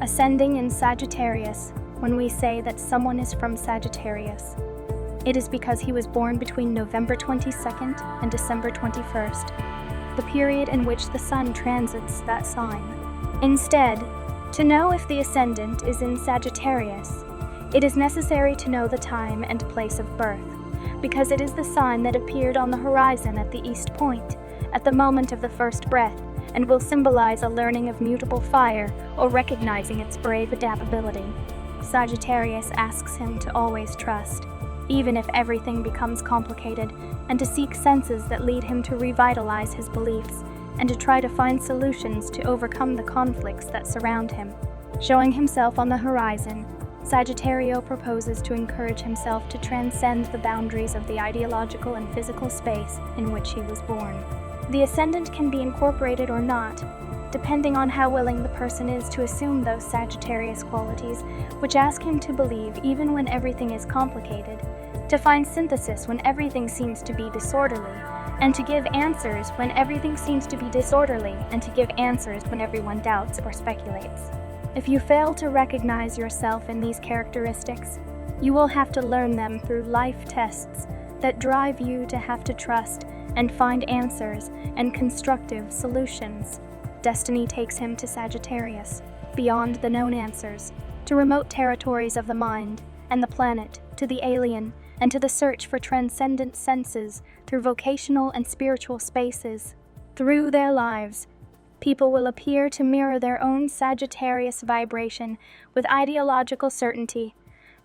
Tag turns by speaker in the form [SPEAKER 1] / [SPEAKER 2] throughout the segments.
[SPEAKER 1] Ascending in Sagittarius, when we say that someone is from Sagittarius, it is because he was born between November 22nd and December 21st, the period in which the sun transits that sign. Instead, to know if the ascendant is in Sagittarius, it is necessary to know the time and place of birth, because it is the sign that appeared on the horizon at the east point, at the moment of the first breath, and will symbolize a learning of mutable fire or recognizing its brave adaptability. Sagittarius asks him to always trust, even if everything becomes complicated, and to seek senses that lead him to revitalize his beliefs and to try to find solutions to overcome the conflicts that surround him. Showing himself on the horizon, Sagittario proposes to encourage himself to transcend the boundaries of the ideological and physical space in which he was born. The ascendant can be incorporated or not, depending on how willing the person is to assume those Sagittarius qualities, which ask him to believe even when everything is complicated, to find synthesis when everything seems to be disorderly, and to give answers when everything seems to be disorderly, and to give answers when everyone doubts or speculates. If you fail to recognize yourself in these characteristics, you will have to learn them through life tests that drive you to have to trust and find answers and constructive solutions. Destiny takes him to Sagittarius, beyond the known answers, to remote territories of the mind and the planet, to the alien, and to the search for transcendent senses through vocational and spiritual spaces. Through their lives, people will appear to mirror their own Sagittarius vibration with ideological certainty,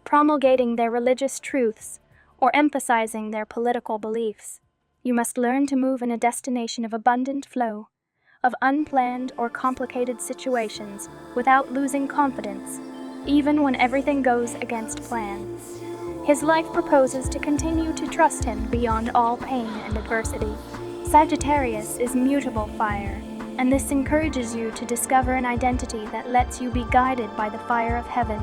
[SPEAKER 1] promulgating their religious truths or emphasizing their political beliefs. You must learn to move in a destination of abundant flow, of unplanned or complicated situations without losing confidence, even when everything goes against plan. His life proposes to continue to trust him beyond all pain and adversity. Sagittarius is mutable fire, and this encourages you to discover an identity that lets you be guided by the fire of heaven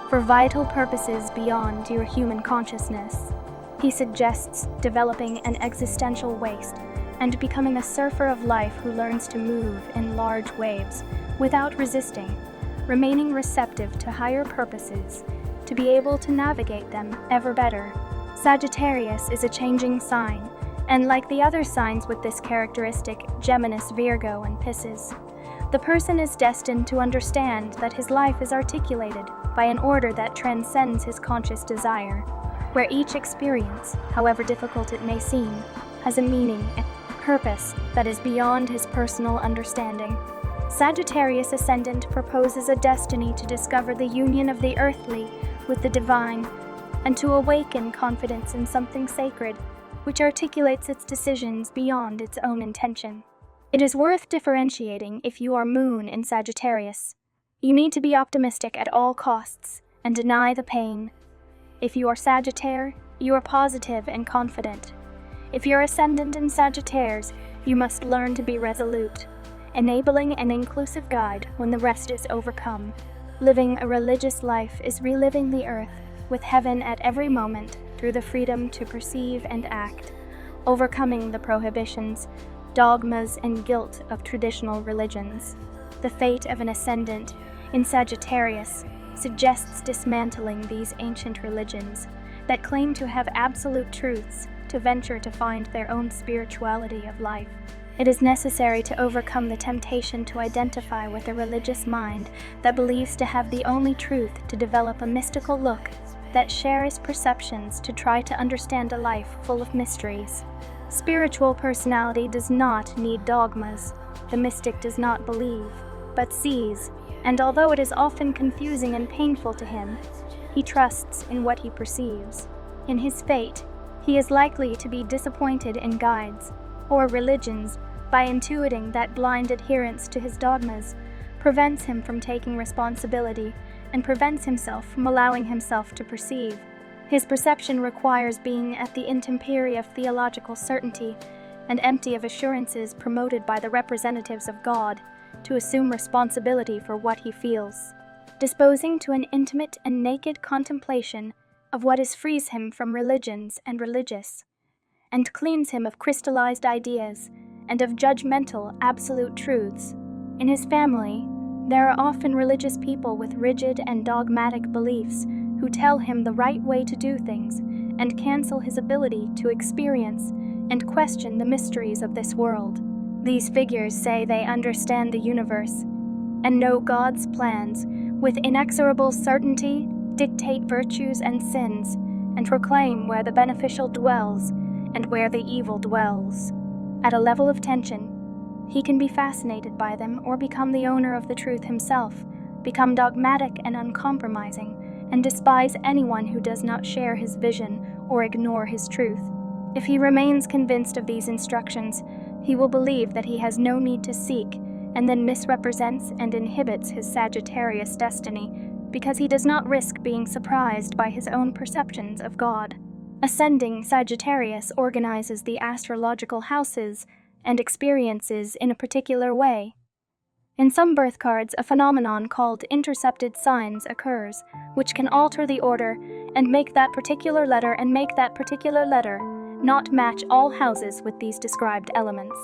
[SPEAKER 1] for vital purposes beyond your human consciousness. He suggests developing an existential waste and becoming a surfer of life who learns to move in large waves without resisting, remaining receptive to higher purposes, to be able to navigate them ever better. Sagittarius is a changing sign, and like the other signs with this characteristic, Geminis, Virgo, and Pisces, the person is destined to understand that his life is articulated by an order that transcends his conscious desire, where each experience, however difficult it may seem, has a meaning and purpose that is beyond his personal understanding. Sagittarius ascendant proposes a destiny to discover the union of the earthly with the divine, and to awaken confidence in something sacred, which articulates its decisions beyond its own intention. It is worth differentiating if you are Moon in Sagittarius. You need to be optimistic at all costs and deny the pain. If you are Sagittarius, you are positive and confident. If you're Ascendant in Sagittarius, you must learn to be resolute, enabling an inclusive guide when the rest is overcome. Living a religious life is reliving the earth with heaven at every moment through the freedom to perceive and act, overcoming the prohibitions, dogmas, and guilt of traditional religions. The fate of an Ascendant in Sagittarius suggests dismantling these ancient religions that claim to have absolute truths to venture to find their own spirituality of life. It is necessary to overcome the temptation to identify with a religious mind that believes to have the only truth, to develop a mystical look that shares perceptions to try to understand a life full of mysteries. Spiritual personality does not need dogmas. The mystic does not believe, but sees, and although it is often confusing and painful to him, he trusts in what he perceives. In his fate, he is likely to be disappointed in guides or religions by intuiting that blind adherence to his dogmas prevents him from taking responsibility and prevents himself from allowing himself to perceive. His perception requires being at the intemperie of theological certainty and empty of assurances promoted by the representatives of God to assume responsibility for what he feels. Disposing to an intimate and naked contemplation of what frees him from religions and religious, and cleans him of crystallized ideas and of judgmental absolute truths. In his family, There are often religious people with rigid and dogmatic beliefs who tell him the right way to do things and cancel his ability to experience and question the mysteries of this world. These figures say they understand the universe and know God's plans with inexorable certainty, dictate virtues and sins, and proclaim where the beneficial dwells and where the evil dwells. At a level of tension, he can be fascinated by them or become the owner of the truth himself, become dogmatic and uncompromising, and despise anyone who does not share his vision or ignore his truth. If he remains convinced of these instructions, he will believe that he has no need to seek, and then misrepresents and inhibits his Sagittarius destiny because he does not risk being surprised by his own perceptions of God. Ascending Sagittarius organizes the astrological houses and experiences in a particular way. In some birth cards, a phenomenon called intercepted signs occurs, which can alter the order and make that particular letter not match all houses with these described elements.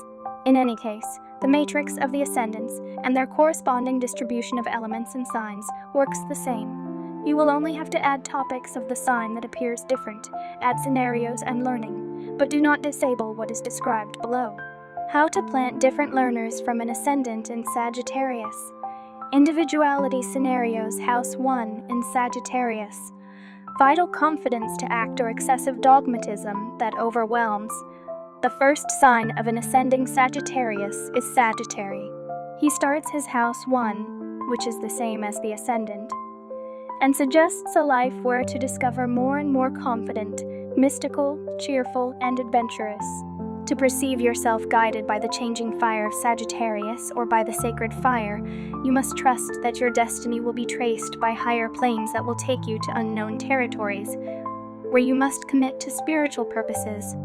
[SPEAKER 1] In any case, the matrix of the ascendants and their corresponding distribution of elements and signs works the same. You will only have to add topics of the sign that appears different, add scenarios and learning, but do not disable what is described below. How to plant different learners from an ascendant in Sagittarius. Individuality scenarios, House 1 in Sagittarius. Vital confidence to act or excessive dogmatism that overwhelms. The first sign of an ascending Sagittarius is Sagittary. He starts his House 1, which is the same as the ascendant, and suggests a life where to discover more and more confident, mystical, cheerful, and adventurous. To perceive yourself guided by the changing fire of Sagittarius or by the sacred fire, you must trust that your destiny will be traced by higher planes that will take you to unknown territories, where you must commit to spiritual purposes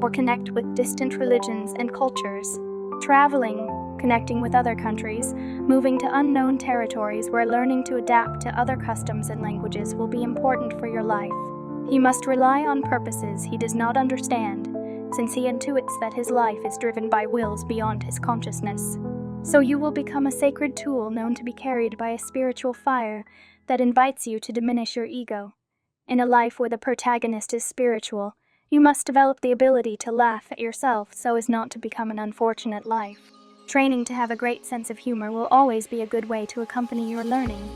[SPEAKER 1] or connect with distant religions and cultures. Traveling, connecting with other countries, moving to unknown territories where learning to adapt to other customs and languages will be important for your life. He must rely on purposes he does not understand, since he intuits that his life is driven by wills beyond his consciousness. So you will become a sacred tool known to be carried by a spiritual fire that invites you to diminish your ego. In a life where the protagonist is spiritual, you must develop the ability to laugh at yourself so as not to become an unfortunate life. Training to have a great sense of humor will always be a good way to accompany your learning.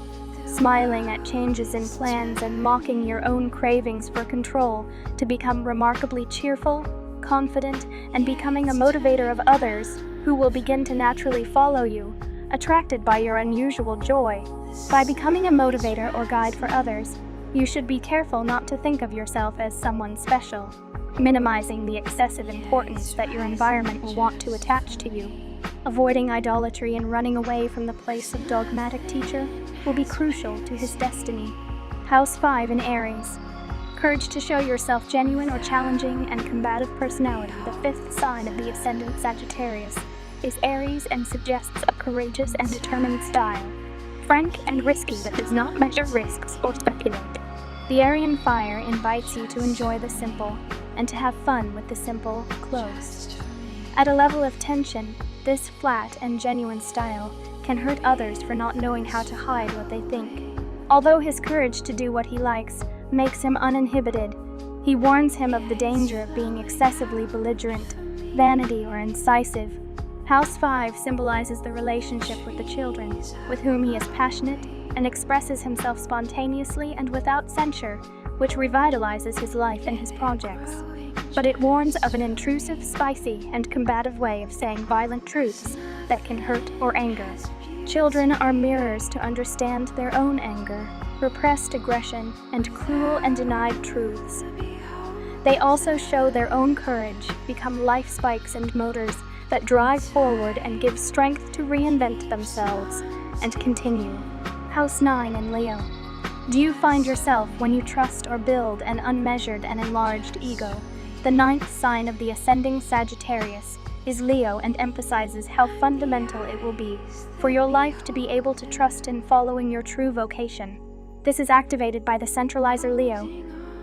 [SPEAKER 1] Smiling at changes in plans and mocking your own cravings for control to become remarkably cheerful, confident, and becoming a motivator of others who will begin to naturally follow you, attracted by your unusual joy. By becoming a motivator or guide for others, you should be careful not to think of yourself as someone special, minimizing the excessive importance that your environment will want to attach to you. Avoiding idolatry and running away from the place of dogmatic teacher will be crucial to his destiny. House 5 in Aries. Courage to show yourself genuine or challenging and combative personality. The fifth sign of the Ascendant Sagittarius is Aries and suggests a courageous and determined style, frank and risky that does not measure risks or speculate. The Aryan fire invites you to enjoy the simple and to have fun with the simple close. At a level of tension, this flat and genuine style can hurt others for not knowing how to hide what they think. Although his courage to do what he likes makes him uninhibited, he warns him of the danger of being excessively belligerent, vanity, or incisive. House 5 symbolizes the relationship with the children, with whom he is passionate and expresses himself spontaneously and without censure, which revitalizes his life and his projects. But it warns of an intrusive, spicy, and combative way of saying violent truths that can hurt or anger. Children are mirrors to understand their own anger, repressed aggression, and cruel and denied truths. They also show their own courage, become life spikes and motors that drive forward and give strength to reinvent themselves and continue. House 9 in Leo. Do you find yourself when you trust or build an unmeasured and enlarged ego? The ninth sign of the Ascending Sagittarius is Leo and emphasizes how fundamental it will be for your life to be able to trust in following your true vocation. This is activated by the centralizer Leo,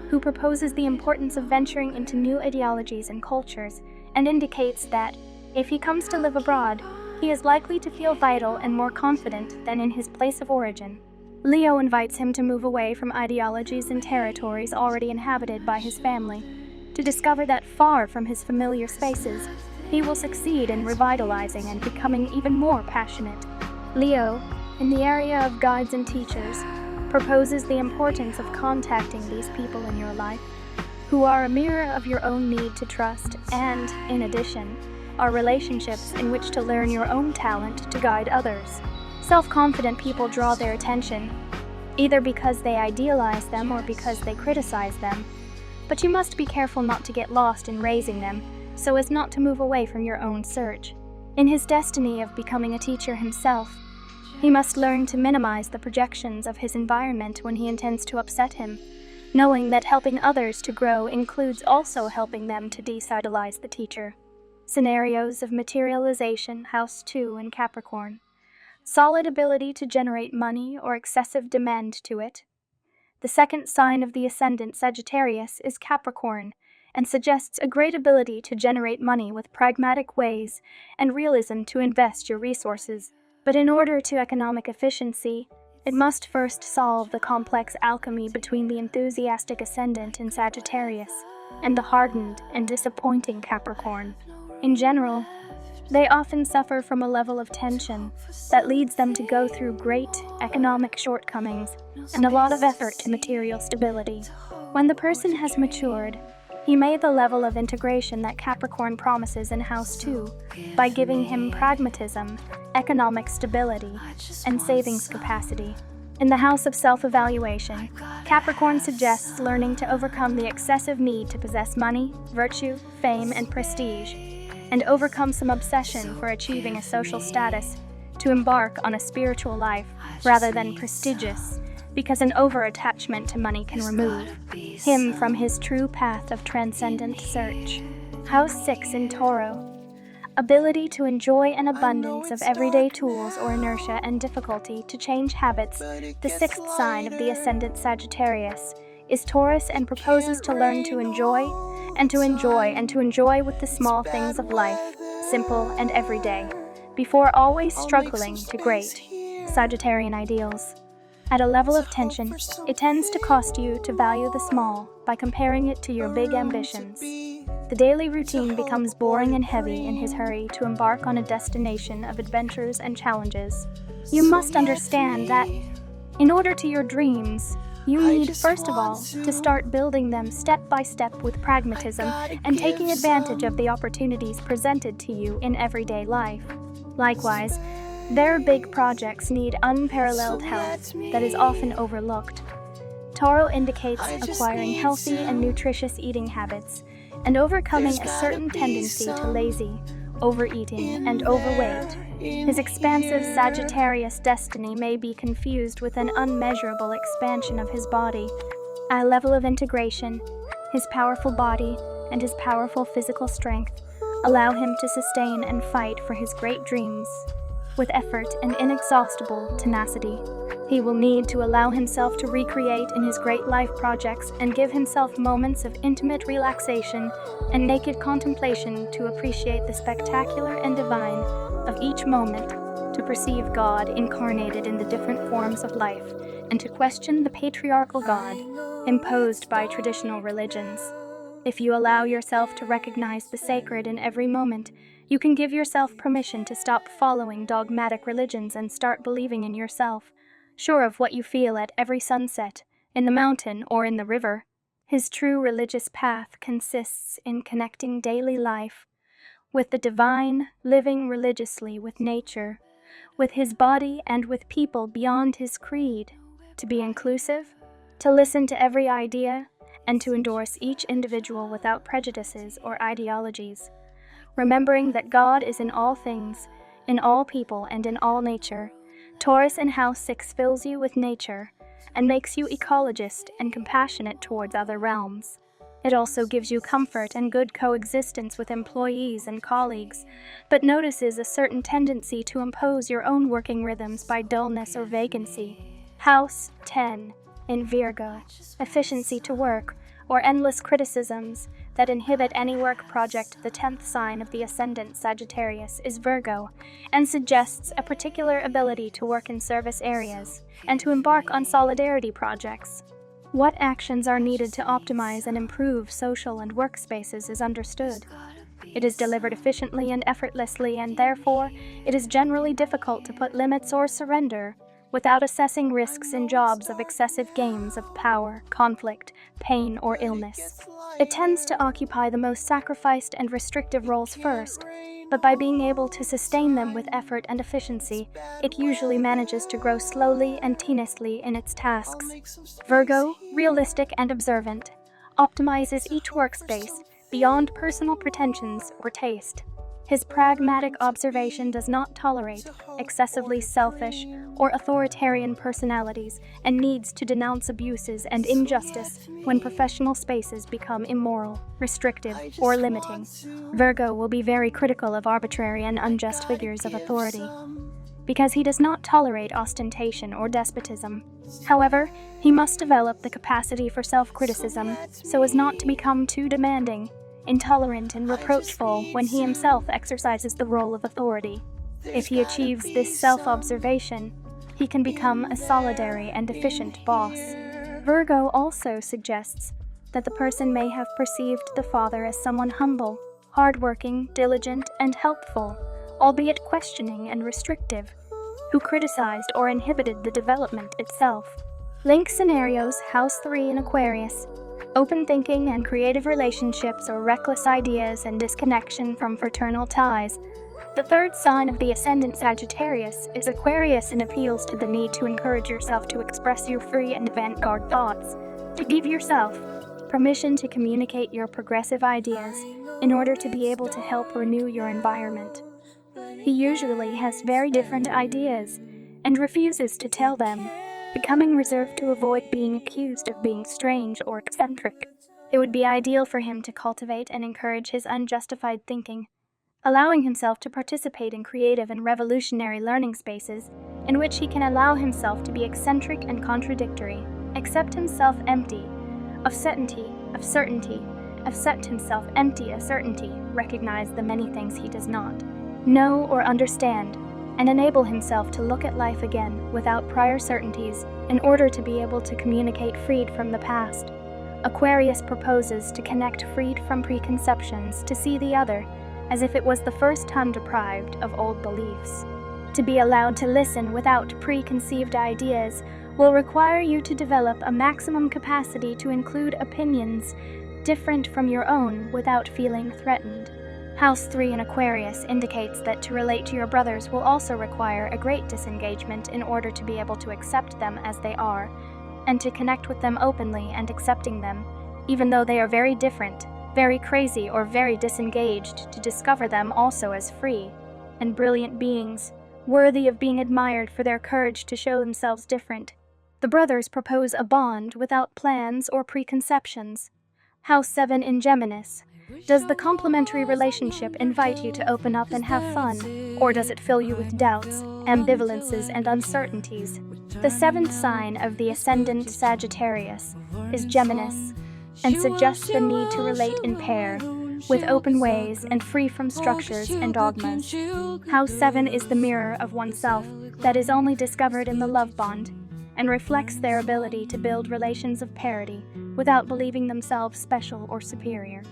[SPEAKER 1] who proposes the importance of venturing into new ideologies and cultures, and indicates that, if he comes to live abroad, He is likely to feel vital and more confident than in his place of origin. Leo invites him to move away from ideologies and territories already inhabited by his family, to discover that far from his familiar spaces, he will succeed in revitalizing and becoming even more passionate. Leo, in the area of guides and teachers, proposes the importance of contacting these people in your life, who are a mirror of your own need to trust and, in addition, are relationships in which to learn your own talent to guide others. Self-confident people draw their attention, either because they idealize them or because they criticize them. But you must be careful not to get lost in raising them, so as not to move away from your own search. In his destiny of becoming a teacher himself, he must learn to minimize the projections of his environment when he intends to upset him, knowing that helping others to grow includes also helping them to de-idolize the teacher. Scenarios of materialization, House 2 in Capricorn. Solid ability to generate money or excessive demand to it. The second sign of the Ascendant, Sagittarius, is Capricorn, and suggests a great ability to generate money with pragmatic ways and realism to invest your resources. But in order to economic efficiency, it must first solve the complex alchemy between the enthusiastic Ascendant in Sagittarius and the hardened and disappointing Capricorn. In general, they often suffer from a level of tension that leads them to go through great economic shortcomings and a lot of effort to material stability. When the person has matured, he made the level of integration that Capricorn promises in House 2 by giving him pragmatism, economic stability, and savings capacity. In the House of Self-Evaluation, Capricorn suggests learning to overcome the excessive need to possess money, virtue, fame, and prestige, and overcome some obsession for achieving a social status, to embark on a spiritual life rather than prestigious, because an over-attachment to money can remove him from his true path of transcendent search. House 6 in Taureau. Ability to enjoy an abundance of everyday tools or inertia and difficulty to change habits. The sixth sign of the Ascendant, Sagittarius, is Taurus and proposes to learn to enjoy with the small things of life, simple and everyday, before always struggling to great Sagittarian ideals. At a level of tension, it tends to cost you to value the small by comparing it to your big ambitions. The daily routine becomes boring and heavy in his hurry to embark on a destination of adventures and challenges. You must understand that, in order to your dreams, you need, first of all, to start building them step by step with pragmatism and taking advantage of the opportunities presented to you in everyday life. Likewise, their big projects need unparalleled help that is often overlooked. Taureau indicates acquiring healthy and nutritious eating habits and overcoming a certain tendency to lazy, overeating, and overweight. His expansive Sagittarius destiny may be confused with an unmeasurable expansion of his body. At a level of integration, his powerful body and his powerful physical strength allow him to sustain and fight for his great dreams with effort and inexhaustible tenacity. He will need to allow himself to recreate in his great life projects and give himself moments of intimate relaxation and naked contemplation to appreciate the spectacular and divine of each moment, to perceive God incarnated in the different forms of life, and to question the patriarchal God imposed by traditional religions. If you allow yourself to recognize the sacred in every moment, you can give yourself permission to stop following dogmatic religions and start believing in yourself, sure of what you feel at every sunset, in the mountain or in the river. His true religious path consists in connecting daily life with the divine, living religiously with nature, with his body and with people beyond his creed, to be inclusive, to listen to every idea, and to endorse each individual without prejudices or ideologies, remembering that God is in all things, in all people, and in all nature. Taurus in House 6 fills you with nature and makes you ecologist and compassionate towards other realms. It also gives you comfort and good coexistence with employees and colleagues, but notices a certain tendency to impose your own working rhythms by dullness or vacancy. House 10 in Virgo, efficiency to work, or endless criticisms that inhibit any work project. The 10th sign of the Ascendant Sagittarius is Virgo, and suggests a particular ability to work in service areas and to embark on solidarity projects. What actions are needed to optimize and improve social and workspaces is understood. It is delivered efficiently and effortlessly, and therefore it is generally difficult to put limits or surrender without assessing risks in jobs of excessive games of power, conflict, pain, or illness. It tends to occupy the most sacrificed and restrictive roles first, but by being able to sustain them with effort and efficiency, it usually manages to grow slowly and tediously in its tasks. Virgo, realistic and observant, optimizes each workspace beyond personal pretensions or taste. His pragmatic observation does not tolerate excessively selfish or authoritarian personalities and needs to denounce abuses and injustice when professional spaces become immoral, restrictive, or limiting. Virgo will be very critical of arbitrary and unjust figures of authority, because he does not tolerate ostentation or despotism. However, he must develop the capacity for self-criticism so as not to become too demanding, intolerant, and reproachful when he himself exercises the role of authority. If he achieves this self-observation, he can become a solidary and efficient boss. Virgo also suggests that the person may have perceived the father as someone humble, hardworking, diligent, and helpful, albeit questioning and restrictive, who criticized or inhibited the development itself. Link scenarios: House 3 in Aquarius. Open thinking and creative relationships or reckless ideas and disconnection from fraternal ties. The 3rd sign of the Ascendant Sagittarius is Aquarius and appeals to the need to encourage yourself to express your free and avant-garde thoughts, to give yourself permission to communicate your progressive ideas in order to be able to help renew your environment. He usually has very different ideas and refuses to tell them, becoming reserved to avoid being accused of being strange or eccentric. It would be ideal for him to cultivate and encourage his unjustified thinking, allowing himself to participate in creative and revolutionary learning spaces in which he can allow himself to be eccentric and contradictory, accept himself empty of certainty, accept himself empty of certainty, recognize the many things he does not know or understand, and enable himself to look at life again without prior certainties in order to be able to communicate freed from the past. Aquarius proposes to connect freed from preconceptions, to see the other as if it was the first time deprived of old beliefs. To be allowed to listen without preconceived ideas will require you to develop a maximum capacity to include opinions different from your own without feeling threatened. House 3 in Aquarius indicates that to relate to your brothers will also require a great disengagement in order to be able to accept them as they are, and to connect with them openly and accepting them, even though they are very different, very crazy, or very disengaged, to discover them also as free and brilliant beings, worthy of being admired for their courage to show themselves different. The brothers propose a bond without plans or preconceptions. House 7 in Gemini. Does the complementary relationship invite you to open up and have fun, or does it fill you with doubts, ambivalences, and uncertainties? The 7th sign of the Ascendant Sagittarius is Gemini, and suggests the need to relate in pair, with open ways and free from structures and dogmas. House 7 is the mirror of oneself that is only discovered in the love bond, and reflects their ability to build relations of parity without believing themselves special or superior.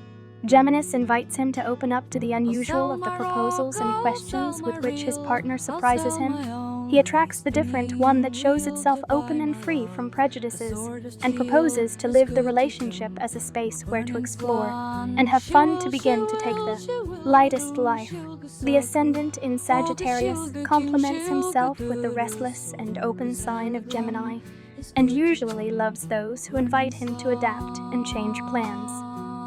[SPEAKER 1] Gemini invites him to open up to the unusual of the proposals and questions with which his partner surprises him. He attracts the different one that shows itself open and free from prejudices, and proposes to live the relationship as a space where to explore and have fun, to begin to take the lightest life. The Ascendant in Sagittarius complements himself with the restless and open sign of Gemini, and usually loves those who invite him to adapt and change plans.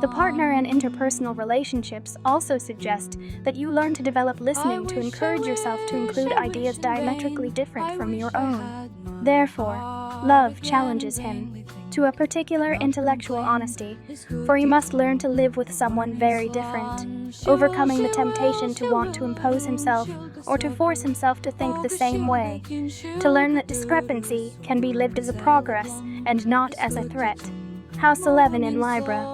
[SPEAKER 1] The partner and interpersonal relationships also suggest that you learn to develop listening to encourage yourself to include ideas diametrically different from your own. Therefore, love challenges him to a particular intellectual honesty, for he must learn to live with someone very different, overcoming the temptation to want to impose himself or to force himself to think the same way, to learn that discrepancy can be lived as a progress and not as a threat. House 11 in Libra.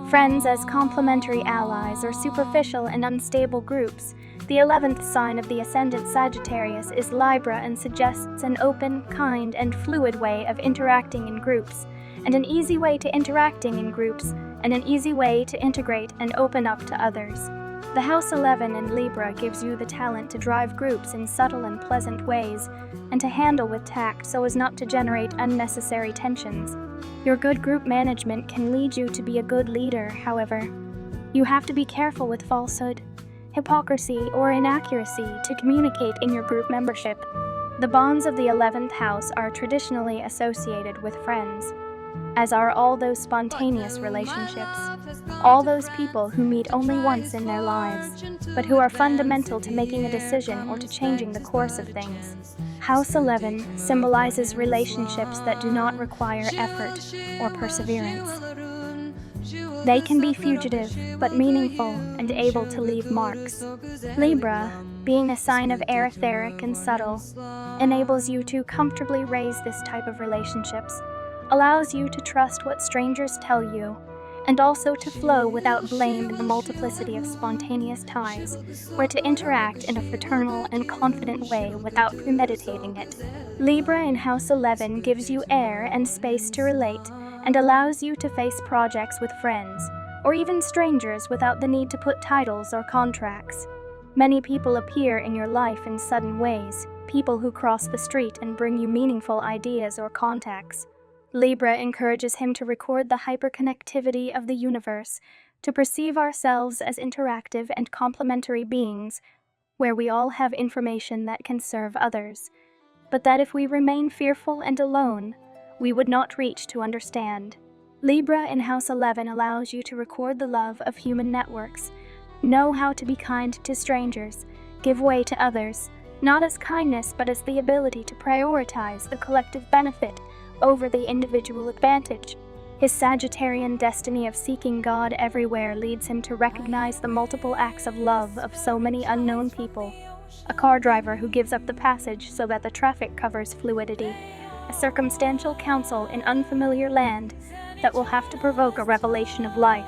[SPEAKER 1] Friends as complementary allies or superficial and unstable groups. The 11th sign of the Ascendant Sagittarius is Libra and suggests an open, kind, and fluid way of interacting in groups, and an easy way to interacting in groups, and an easy way to integrate and open up to others. The House 11 in Libra gives you the talent to drive groups in subtle and pleasant ways, and to handle with tact so as not to generate unnecessary tensions. Your good group management can lead you to be a good leader, however. You have to be careful with falsehood, hypocrisy, or inaccuracy to communicate in your group membership. The bonds of the 11th house are traditionally associated with friends, as are all those spontaneous relationships, all those people who meet only once in their lives, but who are fundamental to making a decision or to changing the course of things. House 11 symbolizes relationships that do not require effort or perseverance. They can be fugitive, but meaningful and able to leave marks. Libra, being a sign of air, etheric and subtle, enables you to comfortably raise this type of relationships, allows you to trust what strangers tell you, and also to flow without blame in the multiplicity of spontaneous ties, or to interact in a fraternal and confident way without premeditating it. Libra in House 11 gives you air and space to relate, and allows you to face projects with friends, or even strangers without the need to put titles or contracts. Many people appear in your life in sudden ways, people who cross the street and bring you meaningful ideas or contacts. Libra encourages him to record the hyperconnectivity of the universe, to perceive ourselves as interactive and complementary beings, where we all have information that can serve others, but that if we remain fearful and alone, we would not reach to understand. Libra in House 11 allows you to record the love of human networks, know how to be kind to strangers, give way to others, not as kindness but as the ability to prioritize the collective benefit over the individual advantage. His Sagittarian destiny of seeking God everywhere leads him to recognize the multiple acts of love of so many unknown people. A car driver who gives up the passage so that the traffic covers fluidity. A circumstantial counsel in unfamiliar land that will have to provoke a revelation of life.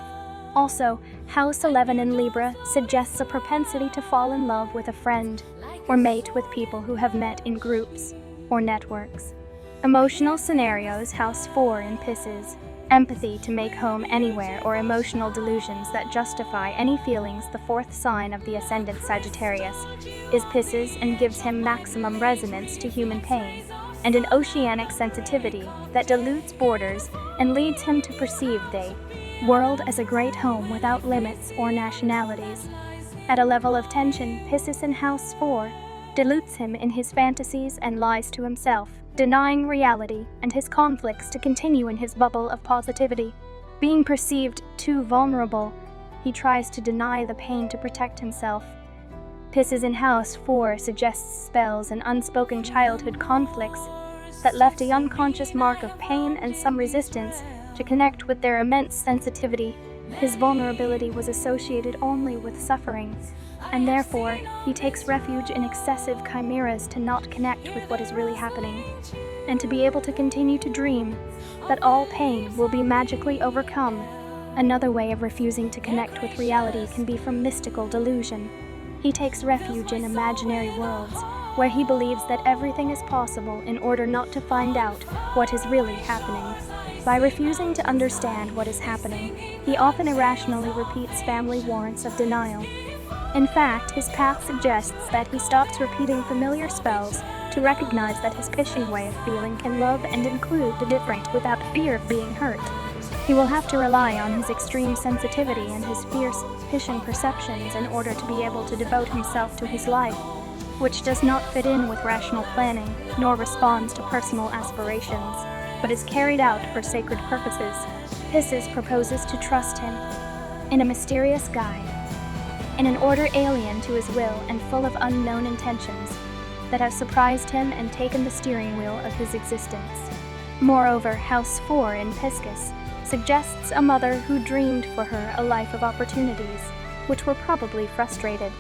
[SPEAKER 1] Also, House 11 in Libra suggests a propensity to fall in love with a friend, or mate with people who have met in groups or networks. Emotional scenarios, House 4 in Pisces. Empathy to make home anywhere or emotional delusions that justify any feelings. The 4th sign of the Ascendant Sagittarius is Pisces and gives him maximum resonance to human pain, and an oceanic sensitivity that dilutes borders and leads him to perceive the world as a great home without limits or nationalities. At a level of tension, Pisces in House 4 dilutes him in his fantasies and lies to himself, denying reality and his conflicts to continue in his bubble of positivity. Being perceived too vulnerable, he tries to deny the pain to protect himself. Pisces in House 4 suggests spells and unspoken childhood conflicts that left a unconscious mark of pain and some resistance to connect with their immense sensitivity. His vulnerability was associated only with suffering, and therefore he takes refuge in excessive chimeras to not connect with what is really happening, and to be able to continue to dream that all pain will be magically overcome. Another way of refusing to connect with reality can be from mystical delusion. He takes refuge in imaginary worlds, where he believes that everything is possible in order not to find out what is really happening. By refusing to understand what is happening, he often irrationally repeats family warrants of denial. In fact, his path suggests that he stops repeating familiar spells to recognize that his Piscian way of feeling can love and include the different without fear of being hurt. He will have to rely on his extreme sensitivity and his fierce Piscian perceptions in order to be able to devote himself to his life, which does not fit in with rational planning, nor responds to personal aspirations, but is carried out for sacred purposes. Pisces proposes to trust him in a mysterious guide, in an order alien to his will and full of unknown intentions that have surprised him and taken the steering wheel of his existence. Moreover, House 4 in Pisces suggests a mother who dreamed for her a life of opportunities, which were probably frustrated.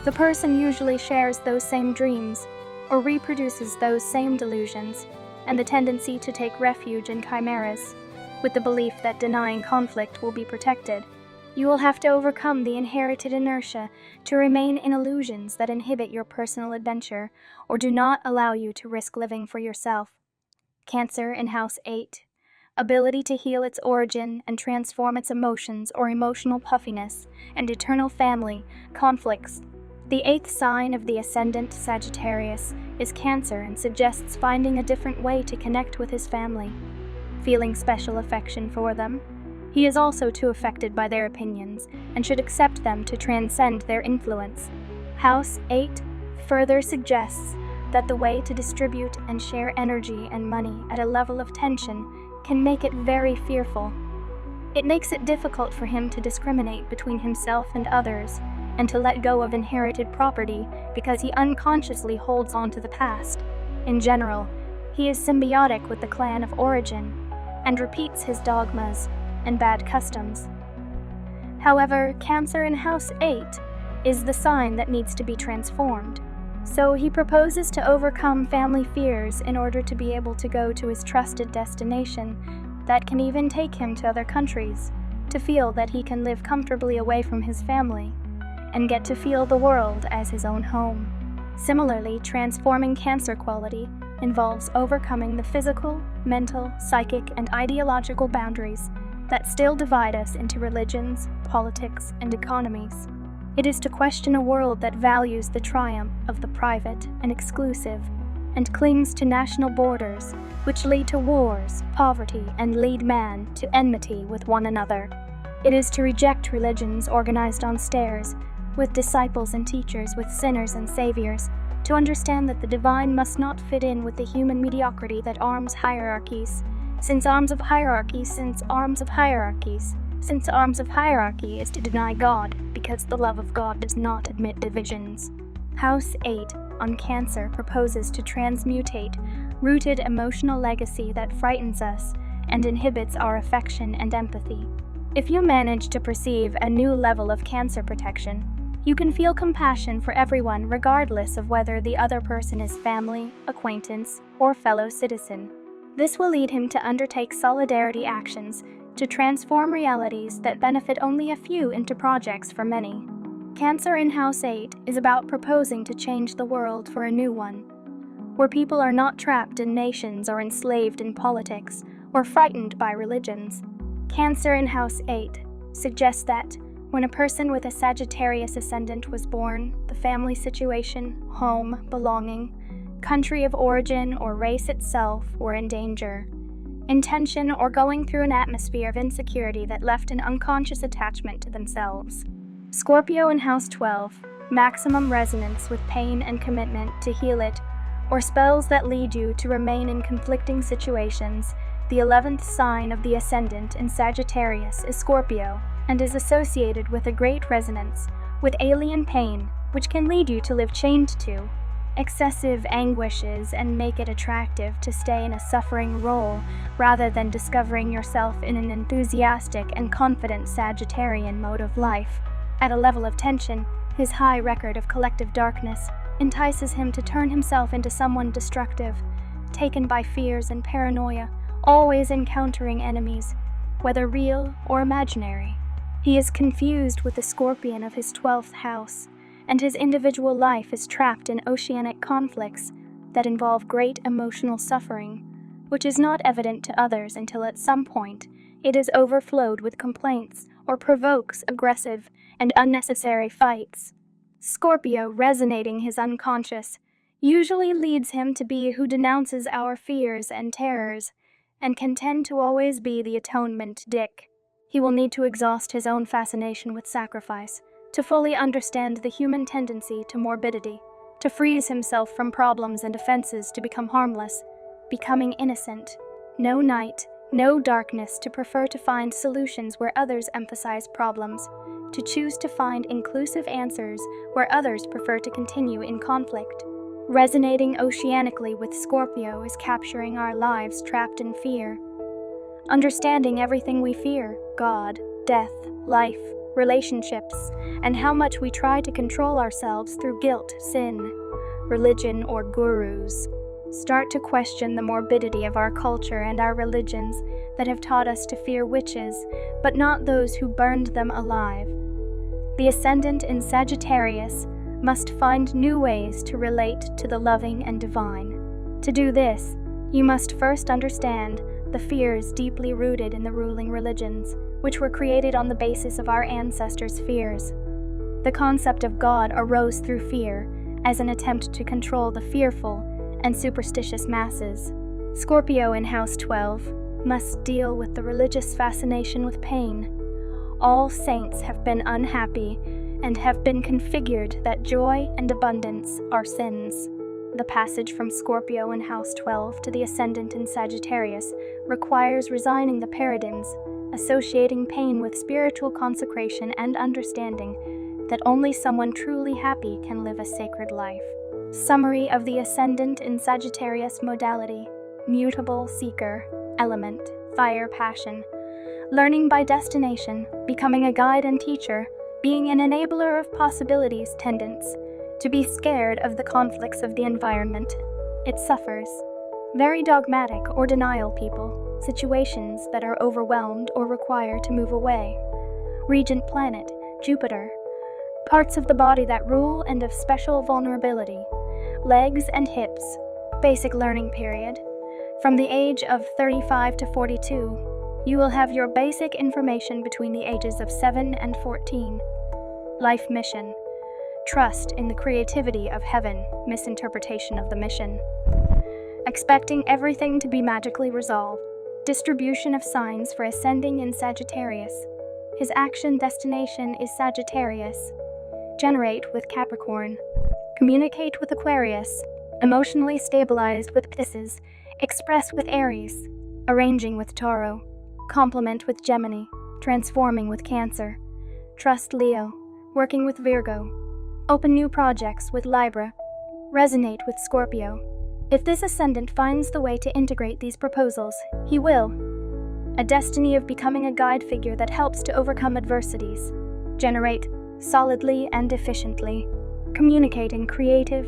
[SPEAKER 1] The person usually shares those same dreams, or reproduces those same delusions, and the tendency to take refuge in chimeras. with the belief that denying conflict will be protected. You will have to overcome the inherited inertia to remain in illusions that inhibit your personal adventure or do not allow you to risk living for yourself. Cancer in House 8. Ability to heal its origin and transform its emotions or emotional puffiness and eternal family conflicts. The 8th sign of the Ascendant, Sagittarius, is Cancer and suggests finding a different way to connect with his family, feeling special affection for them. He is also too affected by their opinions and should accept them to transcend their influence. House 8 further suggests that the way to distribute and share energy and money at a level of tension can make it very fearful. It makes it difficult for him to discriminate between himself and others and to let go of inherited property because he unconsciously holds on to the past. In general, he is symbiotic with the clan of origin and repeats his dogmas and bad customs. However, Cancer in House 8 is the sign that needs to be transformed, so he proposes to overcome family fears in order to be able to go to his trusted destination that can even take him to other countries, to feel that he can live comfortably away from his family and get to feel the world as his own home. Similarly, transforming Cancer quality involves overcoming the physical, mental, psychic, and ideological boundaries that still divide us into religions, politics, and economies. It is to question a world that values the triumph of the private and exclusive and clings to national borders, which lead to wars, poverty, and lead man to enmity with one another. It is to reject religions organized on stairs, with disciples and teachers, with sinners and saviors, to understand that the divine must not fit in with the human mediocrity that arms hierarchies, since arms of hierarchy is to deny God, because the love of God does not admit divisions. House 8 on Cancer proposes to transmutate rooted emotional legacy that frightens us and inhibits our affection and empathy. If you manage to perceive a new level of Cancer protection, you can feel compassion for everyone regardless of whether the other person is family, acquaintance, or fellow citizen. This will lead him to undertake solidarity actions to transform realities that benefit only a few into projects for many. Cancer in House 8 is about proposing to change the world for a new one, where people are not trapped in nations or enslaved in politics or frightened by religions. Cancer in House 8 suggests that when a person with a Sagittarius ascendant was born, the family situation, home, belonging, country of origin, or race itself were in danger, intention, or going through an atmosphere of insecurity that left an unconscious attachment to themselves. Scorpio in House 12, maximum resonance with pain and commitment to heal it, or spells that lead you to remain in conflicting situations. The 11th sign of the Ascendant in Sagittarius is Scorpio, and is associated with a great resonance with alien pain, which can lead you to live chained to excessive anguishes and make it attractive to stay in a suffering role rather than discovering yourself in an enthusiastic and confident Sagittarian mode of life. At a level of tension, his high record of collective darkness entices him to turn himself into someone destructive, taken by fears and paranoia, always encountering enemies, whether real or imaginary. He is confused with the Scorpion of his 12th house, and his individual life is trapped in oceanic conflicts that involve great emotional suffering, which is not evident to others until at some point it is overflowed with complaints or provokes aggressive and unnecessary fights. Scorpio resonating his unconscious usually leads him to be who denounces our fears and terrors, and can tend to always be the atonement dick. He will need to exhaust his own fascination with sacrifice, to fully understand the human tendency to morbidity, to freeze himself from problems and offenses to become harmless, becoming innocent. No night, no darkness, to prefer to find solutions where others emphasize problems, to choose to find inclusive answers where others prefer to continue in conflict. Resonating oceanically with Scorpio is capturing our lives trapped in fear, understanding everything we fear: God, death, life, relationships, and how much we try to control ourselves through guilt, sin, religion, or gurus. Start to question the morbidity of our culture and our religions that have taught us to fear witches, but not those who burned them alive. The Ascendant in Sagittarius must find new ways to relate to the loving and divine. To do this, you must first understand the fears deeply rooted in the ruling religions, which were created on the basis of our ancestors' fears. The concept of God arose through fear as an attempt to control the fearful and superstitious masses. Scorpio in House 12 must deal with the religious fascination with pain. All saints have been unhappy and have been configured that joy and abundance are sins. The passage from Scorpio in House 12 to the Ascendant in Sagittarius requires resigning the paradigms, associating pain with spiritual consecration and understanding that only someone truly happy can live a sacred life. Summary of the Ascendant in Sagittarius modality: mutable seeker, element, fire passion, learning by destination, becoming a guide and teacher, being an enabler of possibilities tendence, to be scared of the conflicts of the environment. It suffers. Very dogmatic or denial people, situations that are overwhelmed or require to move away. Regent planet, Jupiter. Parts of the body that rule and of special vulnerability. Legs and hips. Basic learning period. From the age of 35 to 42, you will have your basic information between the ages of 7 and 14. Life mission. Trust in the creativity of heaven, misinterpretation of the mission. Expecting everything to be magically resolved. Distribution of signs for ascending in Sagittarius. His action destination is Sagittarius. Generate with Capricorn. Communicate with Aquarius. Emotionally stabilized with Pisces. Express with Aries. Arranging with Tauro. Complement with Gemini. Transforming with Cancer. Trust Leo. Working with Virgo. Open new projects with Libra. Resonate with Scorpio. If this Ascendant finds the way to integrate these proposals, he will. A destiny of becoming a guide figure that helps to overcome adversities. Generate solidly and efficiently. Communicate in creative,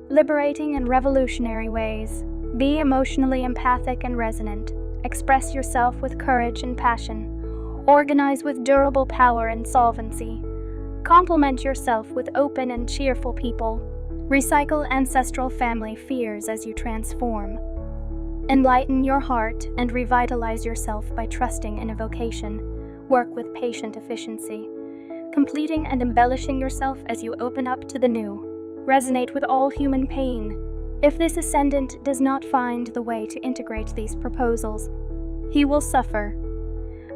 [SPEAKER 1] liberating and revolutionary ways. Be emotionally empathic and resonant. Express yourself with courage and passion. Organize with durable power and solvency. Complement yourself with open and cheerful people. Recycle ancestral family fears as you transform. Enlighten your heart and revitalize yourself by trusting in a vocation. Work with patient efficiency. Completing and embellishing yourself as you open up to the new. Resonate with all human pain. If this Ascendant does not find the way to integrate these proposals, he will suffer.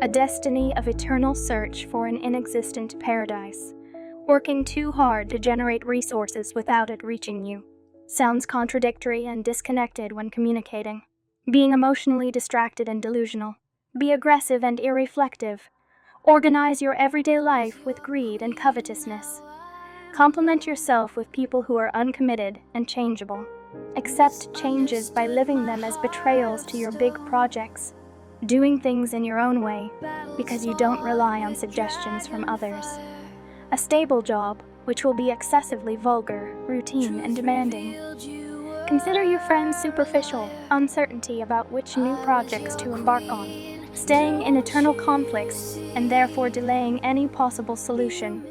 [SPEAKER 1] A destiny of eternal search for an inexistent paradise. Working too hard to generate resources without it reaching you. Sounds contradictory and disconnected when communicating. Being emotionally distracted and delusional. Be aggressive and irreflective. Organize your everyday life with greed and covetousness. Complement yourself with people who are uncommitted and changeable. Accept changes by living them as betrayals to your big projects. Doing things in your own way because you don't rely on suggestions from others. A stable job, which will be excessively vulgar, routine, and demanding. Consider your friends superficial, uncertainty about which new projects to embark on, staying in eternal conflicts, and therefore delaying any possible solution.